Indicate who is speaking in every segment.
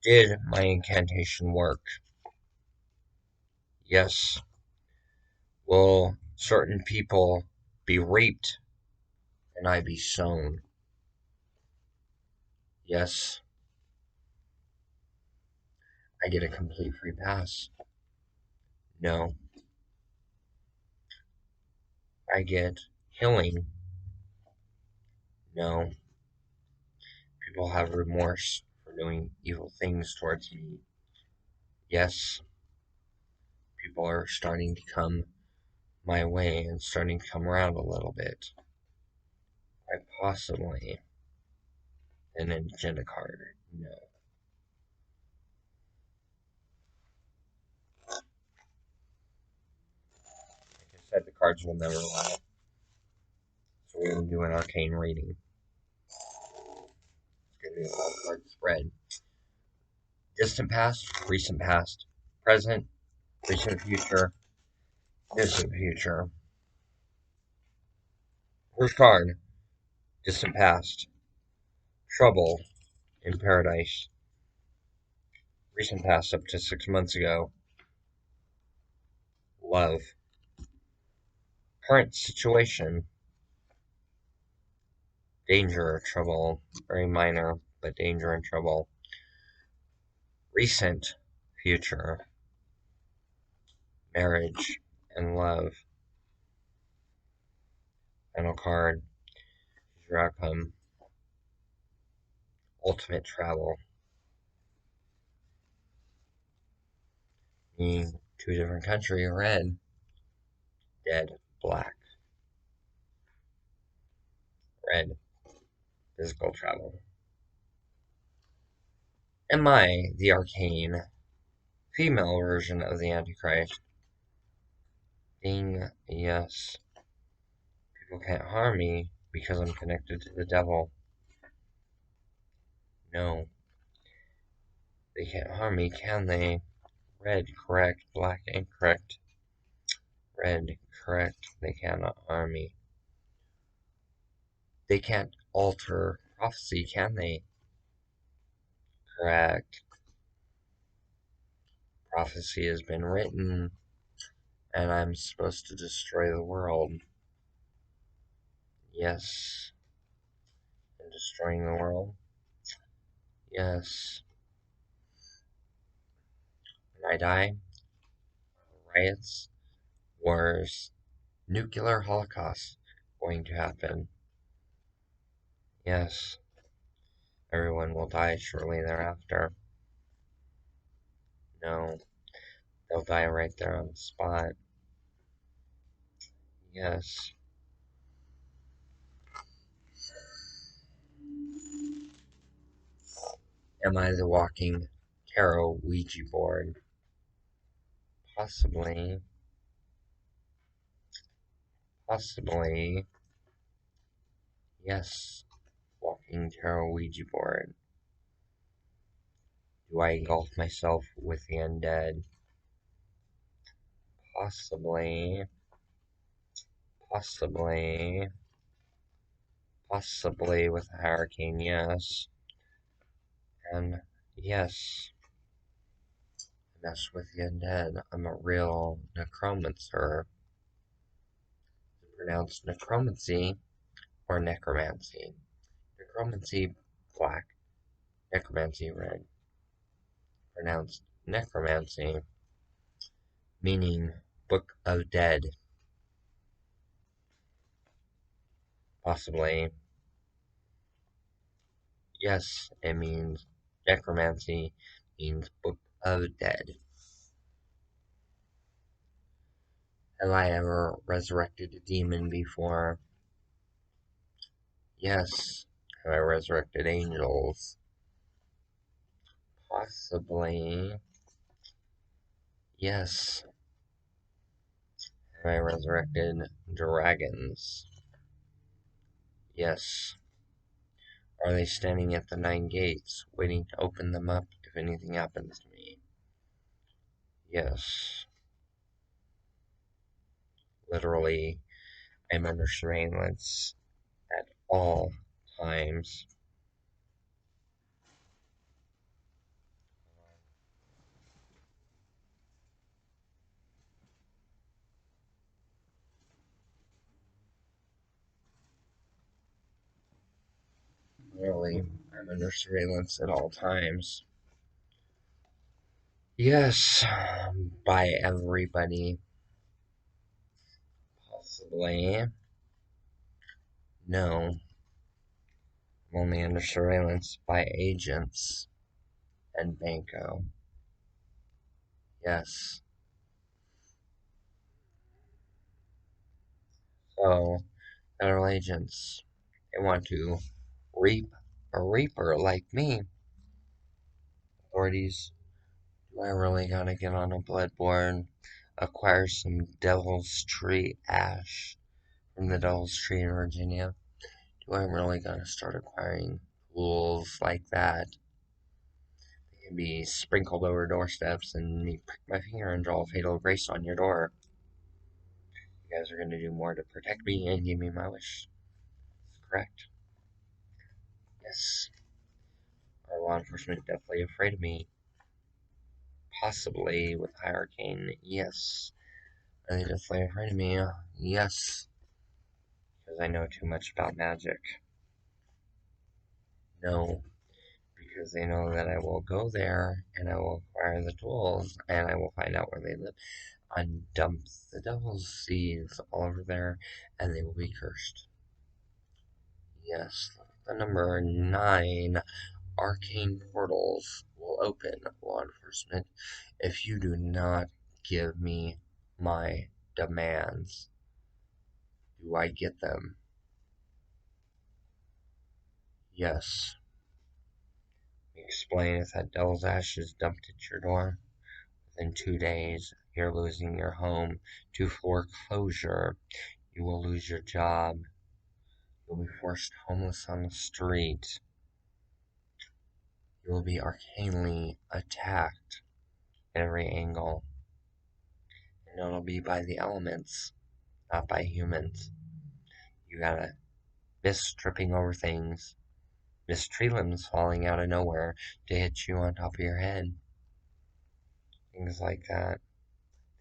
Speaker 1: Did my incantation work? Yes. Will certain people be raped and I be sown? Yes. I get a complete free pass. No. I get healing. No. People have remorse for doing evil things towards me. Yes. People are starting to come my way and starting to come around a little bit. I possibly an agenda card. No. Like I said, the cards will never lie. So we're going to do an arcane reading. It's going to be a whole card spread. Distant past, recent past, present, recent future, distant future. First card, distant past. Trouble in paradise. Recent past up to 6 months ago. Love. Current situation. Danger, trouble. Very minor, but danger and trouble. Recent future. Marriage and love. Final card. Your outcome. Ultimate travel. Meaning to a different country. Red. Dead. Black. Red. Physical travel. Am I the arcane female version of the Antichrist? Ding, yes. People can't harm me because I'm connected to the devil. No. They can't harm me, can they? Red, correct. Black, incorrect. Red, correct. They cannot harm me. They can't alter prophecy, can they? Correct. Prophecy has been written, and I'm supposed to destroy the world. Yes. And destroying the world? Yes. When I die, riots, wars, nuclear holocaust going to happen. Yes. Everyone will die shortly thereafter. No. They'll die right there on the spot. Yes. Am I the walking tarot Ouija board? Possibly. Possibly. Yes. Walking tarot Ouija board. Do I engulf myself with the undead? Possibly. Possibly. Possibly with a hurricane, yes. And yes. Mess with the undead. I'm a real necromancer. Pronounced necromancy or necromancy. Necromancy, black. Necromancy, red. Pronounced necromancy, meaning Book of Dead. Possibly. Yes, it means necromancy means Book of Dead. Have I ever resurrected a demon before? Yes. Have I resurrected angels? Possibly. Yes. Have I resurrected dragons? Yes. Are they standing at the 9 gates, waiting to open them up if anything happens to me? Yes. Literally, I'm under surveillance at all times. Literally, I'm under surveillance at all times. Yes, by everybody. Possibly. No, I'm only under surveillance by agents and Banco. Yes. So, federal agents, they want to reap a reaper like me. Authorities, do I really gotta get on a bloodborne, acquire some Devil's Tree ash from the Devil's Tree in Virginia? Do I really gotta start acquiring tools like that? They can be sprinkled over doorsteps and me prick my finger and draw a fatal grace on your door. You guys are gonna do more to protect me and give me my wish. Correct? Yes. Are law enforcement deathly afraid of me? Possibly with high arcane. Yes. Are they deathly afraid of me? Yes. Because I know too much about magic. No. Because they know that I will go there and I will acquire the tools and I will find out where they live and dump the devil's seeds all over there and they will be cursed. Yes. The number 9 arcane portals will open, law enforcement, if you do not give me my demands. Do I get them? Yes. Explain if that devil's ash is dumped at your door. Within 2 days, you're losing your home to foreclosure. You will lose your job. You'll be forced homeless on the street. You will be arcanely attacked at every angle. And it'll be by the elements, not by humans. You gotta miss tripping over things, miss tree limbs falling out of nowhere to hit you on top of your head. Things like that.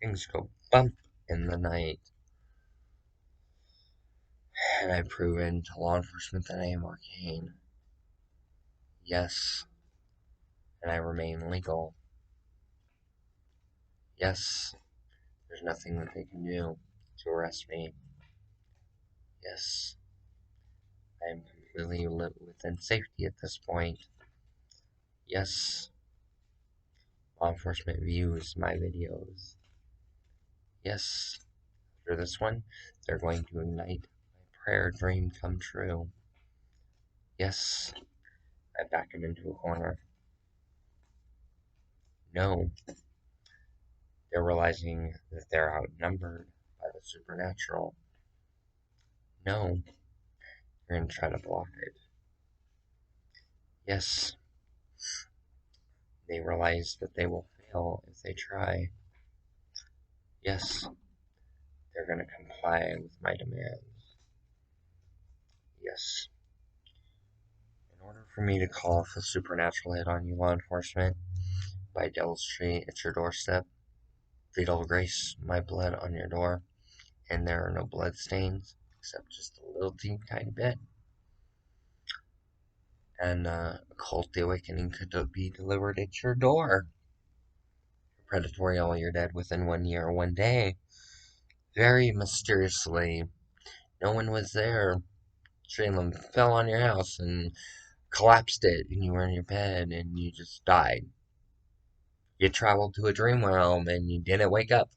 Speaker 1: Things go bump in the night. And I've proven to law enforcement that I am arcane. Yes, and I remain legal. Yes, there's nothing that they can do to arrest me. Yes, I am completely within safety at this point. Yes, law enforcement views my videos. Yes, after this one, they're going to ignite my prayer dream come true. Yes, I back him into a corner. No, they're realizing that they're outnumbered by the supernatural. No, they're going to try to block it. Yes, they realize that they will fail if they try. Yes, they're going to comply with my demands. Yes. In order for me to call off a supernatural hit on you, law enforcement, by Devil's Tree at your doorstep, fatal grace my blood on your door, and there are no blood stains, except just a little teeny tiny bit, and occult awakening could be delivered at your door. Predatory, all you're dead within 1 year, 1 day. Very mysteriously, no one was there. Shalem fell on your house and collapsed it, and you were in your bed and you just died. You traveled to a dream realm and you didn't wake up.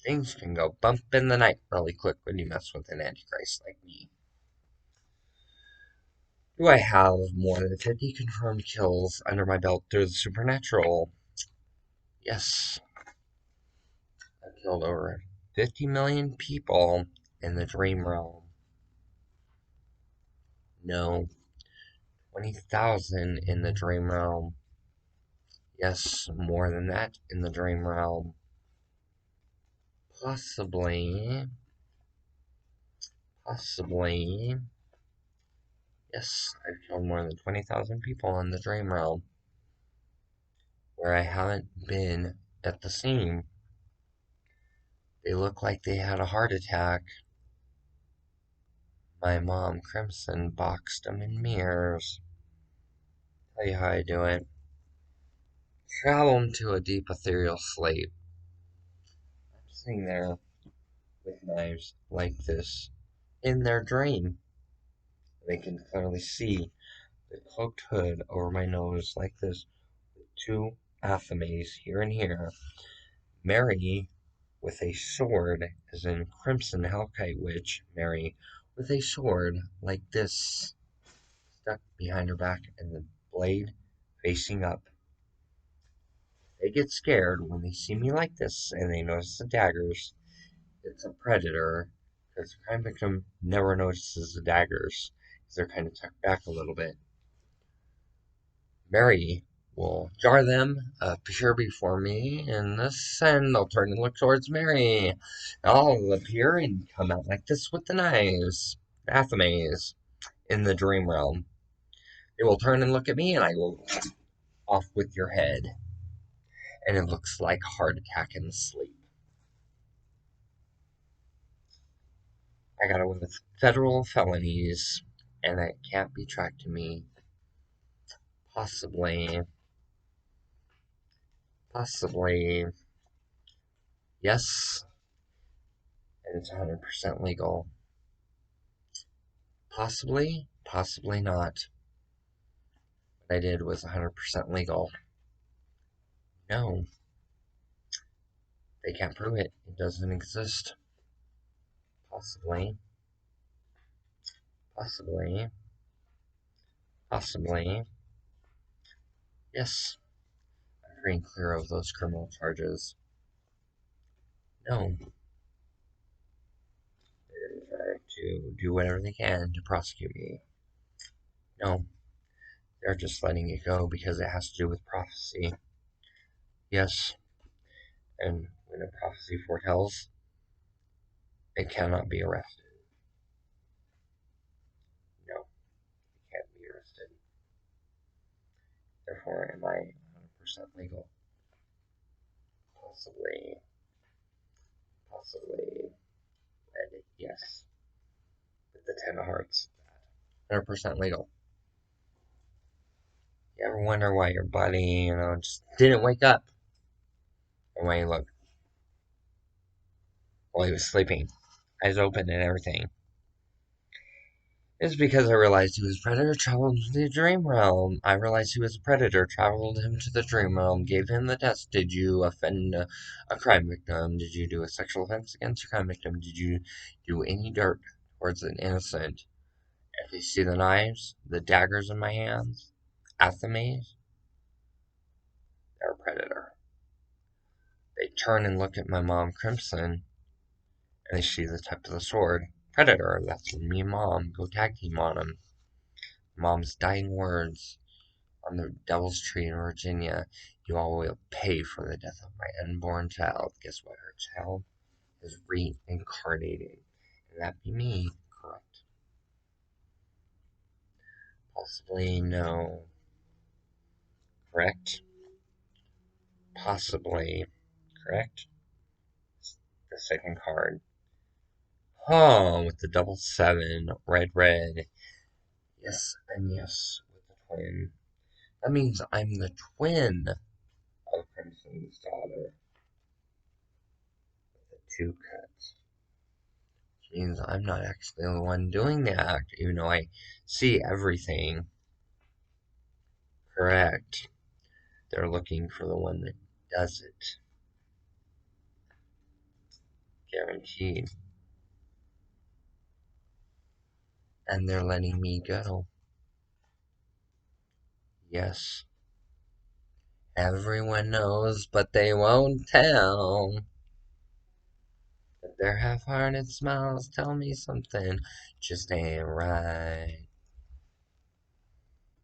Speaker 1: Things can go bump in the night really quick when you mess with an antichrist like me. Do I have more than 50 confirmed kills under my belt through the supernatural? Yes. I've killed over 50 million people in the dream realm. No. 20,000 in the dream realm. Yes, more than that in the dream realm. Possibly. Possibly. Yes, I've killed more than 20,000 people in the dream realm. Where I haven't been at the scene. They look like they had a heart attack. My mom crimson boxed 'em in mirrors. Tell you how I do it. Travel 'em to a deep ethereal sleep. I'm sitting there with knives like this in their dream. They can clearly see the cloaked hood over my nose like this, with two athames here and here. Mary with a sword, as in Crimson Hellkite Wytch, Mary with a sword like this, stuck behind her back and the blade facing up. They get scared when they see me like this and they notice the daggers. It's a predator, because the crime victim never notices the daggers, because they're kind of tucked back a little bit. Mary will jar them, appear before me, and then they'll turn and look towards Mary. I'll appear and come out like this with the knives, athames, in the dream realm. They will turn and look at me, and I will off with your head. And it looks like heart attack in the sleep. I got away with federal felonies, and it can't be tracked to me. Possibly. Possibly. Yes. And it's 100% legal. Possibly. Possibly not. What I did was 100% legal. No. They can't prove it. It doesn't exist. Possibly. Possibly. Possibly. Yes. I'm free and clear of those criminal charges. No. They're going to try to do whatever they can to prosecute me. No. They're just letting it go because it has to do with prophecy. Yes. And when a prophecy foretells, it cannot be arrested. No, it can't be arrested. Therefore, am I 100% legal? Possibly. Possibly. Red, yes. With the 10 of hearts. 100% legal. You ever wonder why your buddy, just didn't wake up? And why you look? While he was sleeping. Eyes open and everything. It's because I realized he was a predator, traveled to the dream realm. I realized he was a predator, traveled him to the dream realm, gave him the test. Did you offend a crime victim? Did you do a sexual offense against a crime victim? Did you do any dirt towards an innocent? If you see the knives, the daggers in my hands, athames, they're a predator. They turn and look at my mom, Crimson, and they see the tip of the sword. Predator, that's me and Mom. Go tag team on him. Mom's dying words on the Devil's Tree in Virginia. You all will pay for the death of my unborn child. Guess what? Her child is reincarnating. And that be me, correct? Possibly no. Correct? Possibly. Correct? The second card. Oh, with the double seven. Red, red. Yes, and yes, with the twin. That means I'm the twin of Crimson's daughter. With the two cuts. Which means I'm not actually the one doing the act, even though I see everything. Correct. They're looking for the one that does it. Guaranteed. And they're letting me go. Yes. Everyone knows, but they won't tell. But their half-hearted smiles tell me something just ain't right.